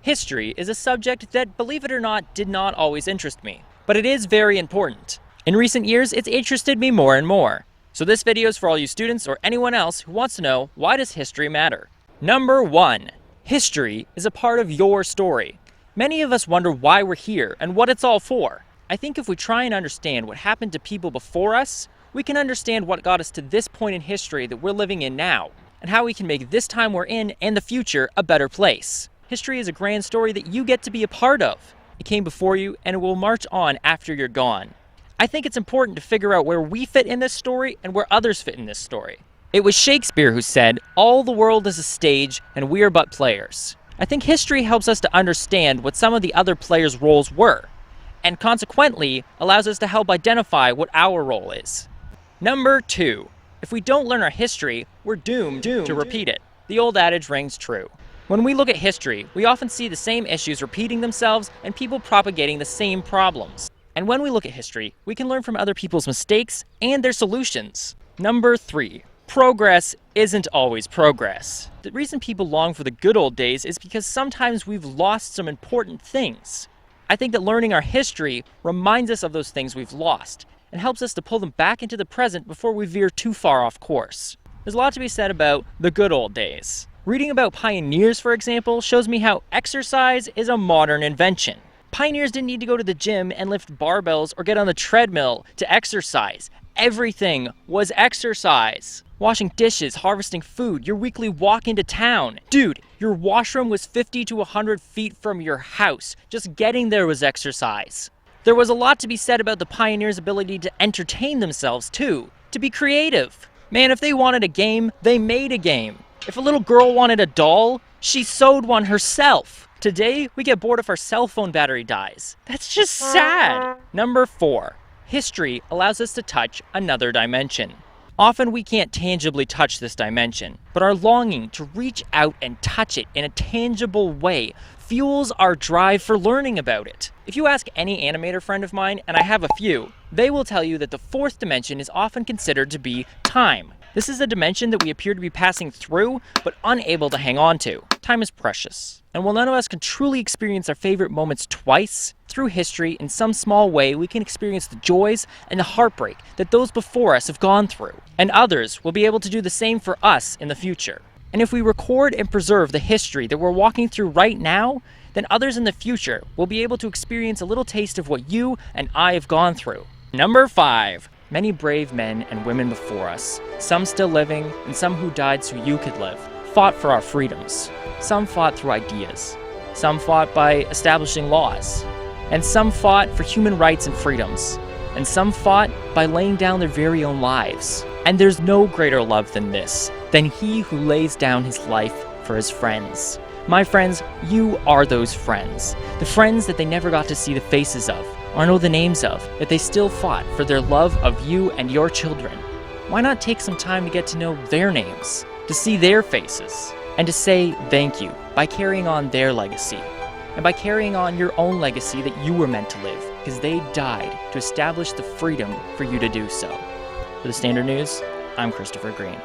History is a subject that, believe it or not, did not always interest me. But it is very important. In recent years, it's interested me more and more. So this video is for all you students or anyone else who wants to know, why does history matter? Number 1. History is a part of your story. Many of us wonder why we're here and what it's all for. I think if we try and understand what happened to people before us, we can understand what got us to this point in history that we're living in now, and how we can make this time we're in and the future a better place. History is a grand story that you get to be a part of. It came before you and it will march on after you're gone. I think it's important to figure out where we fit in this story and where others fit in this story. It was Shakespeare who said, "All the world is a stage and we are but players." I think history helps us to understand what some of the other players' roles were, and consequently allows us to help identify what our role is. Number 2. If we don't learn our history, we're doomed to repeat it. The old adage rings true. When we look at history, we often see the same issues repeating themselves and people propagating the same problems. And when we look at history, we can learn from other people's mistakes and their solutions. Number 3. Progress isn't always progress. The reason people long for the good old days is because sometimes we've lost some important things. I think that learning our history reminds us of those things we've lost and helps us to pull them back into the present before we veer too far off course. There's a lot to be said about the good old days. Reading about pioneers, for example, shows me how exercise is a modern invention. Pioneers didn't need to go to the gym and lift barbells or get on the treadmill to exercise. Everything was exercise. Washing dishes, harvesting food, your weekly walk into town. Dude, your washroom was 50 to 100 feet from your house. Just getting there was exercise. There was a lot to be said about the pioneers' ability to entertain themselves too, to be creative. Man, if they wanted a game, they made a game. If a little girl wanted a doll, she sewed one herself. Today, we get bored if our cell phone battery dies. That's just sad. Number 4. History allows us to touch another dimension. Often we can't tangibly touch this dimension, but our longing to reach out and touch it in a tangible way fuels our drive for learning about it. If you ask any animator friend of mine, and I have a few, they will tell you that the 4th dimension is often considered to be time. This is a dimension that we appear to be passing through, but unable to hang on to. Time is precious. And while none of us can truly experience our favorite moments twice, through history, in some small way, we can experience the joys and the heartbreak that those before us have gone through. And others will be able to do the same for us in the future. And if we record and preserve the history that we're walking through right now, then others in the future will be able to experience a little taste of what you and I have gone through. Number 5. Many brave men and women before us, some still living and some who died so you could live, fought for our freedoms. Some fought through ideas, some fought by establishing laws, and some fought for human rights and freedoms, and some fought by laying down their very own lives. And there's no greater love than this, than he who lays down his life for his friends. My friends, you are those friends. The friends that they never got to see the faces of, or know the names of, that they still fought for their love of you and your children. Why not take some time to get to know their names, to see their faces, and to say thank you by carrying on their legacy, and by carrying on your own legacy that you were meant to live, because they died to establish the freedom for you to do so. For the Standard News, I'm Christopher Green.